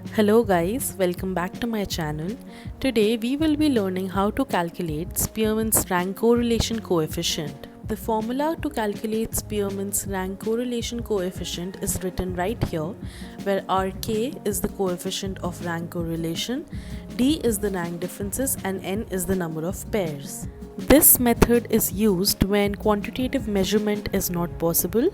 Hello guys, welcome back to my channel. Today we will be learning how to calculate Spearman's rank correlation coefficient. The formula to calculate Spearman's rank correlation coefficient is written right here, where Rk is the coefficient of rank correlation, D is the rank differences and N is the number of pairs. This method is used when quantitative measurement is not possible.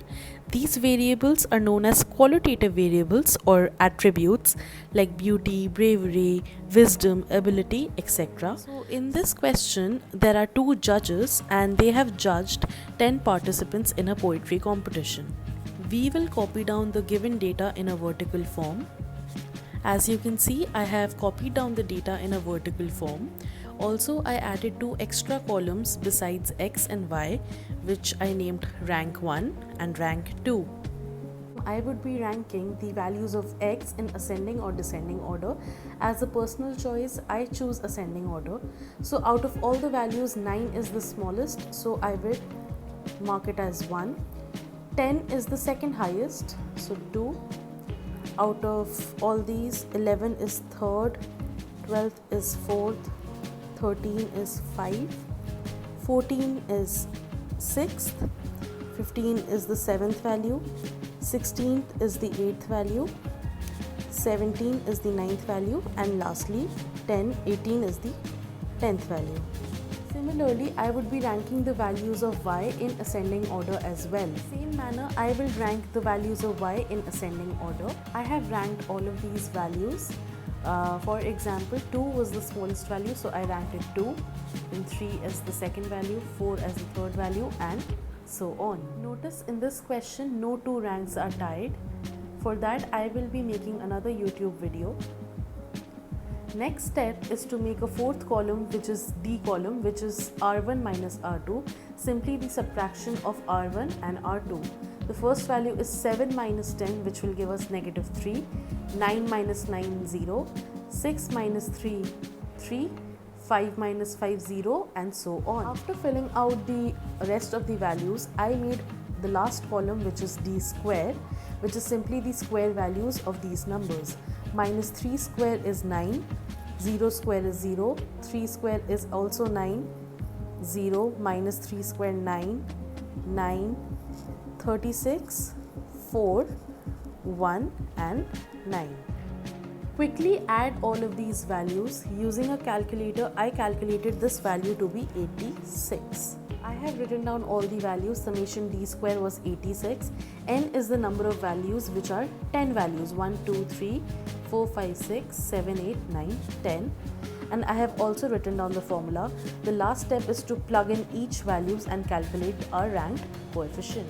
These variables are known as qualitative variables or attributes like beauty, bravery, wisdom, ability, etc. So in this question, there are two judges and they have judged 10 participants in a poetry competition. We will copy down the given data in a vertical form. As you can see, I have copied down the data in a vertical form. Also, I added two extra columns besides X and Y, which I named rank 1 and rank 2. I would be ranking the values of X in ascending or descending order. As a personal choice, I choose ascending order. So out of all the values, 9 is the smallest, so I will mark it as 1. 10 is the second highest, so 2. Out of all these, 11 is third, 12 is fourth, 13 is 5, 14 is 6th, 15 is the 7th value, 16th is the 8th value, 17 is the 9th value, and lastly 18 is the 10th value. Similarly, I would be ranking the values of y in ascending order as well. Same manner, I will rank the values of y in ascending order. I have ranked all of these values. For example, 2 was the smallest value, so I ranked it 2, then 3 as the second value, 4 as the third value, and so on. Notice in this question, no two ranks are tied. For that, I will be making another YouTube video. Next step is to make a fourth column, which is D column, which is R1 minus R2, simply the subtraction of R1 and R2. The first value is 7 minus 10, which will give us negative 3, 9 minus 9, 0, 6 minus 3, 3, 5 minus 5, 0, and so on. After filling out the rest of the values, I made the last column, which is D square, which is simply the square values of these numbers. Minus 3 square is 9, 0 square is 0, 3 square is also 9, 0, minus 3 square 9, 9, 36, 4, 1 and 9. Quickly add all of these values. Using a calculator, I calculated this value to be 86. I have written down all the values. Summation D square was 86. N is the number of values, which are 10 values. 1, 2, 3, 4, 5, 6, 7, 8, 9, 10. And I have also written down the formula. The last step is to plug in each values and calculate our rank coefficient.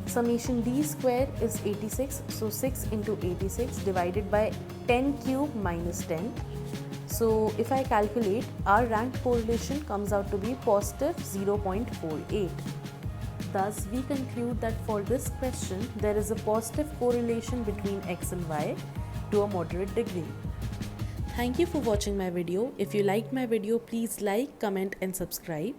Summation D square is 86, so 6 into 86 divided by 10 cube minus 10. So if I calculate, our rank correlation comes out to be positive 0.48. Thus, we conclude that for this question, there is a positive correlation between X and Y to a moderate degree. Thank you for watching my video. If you liked my video, please like, comment and subscribe.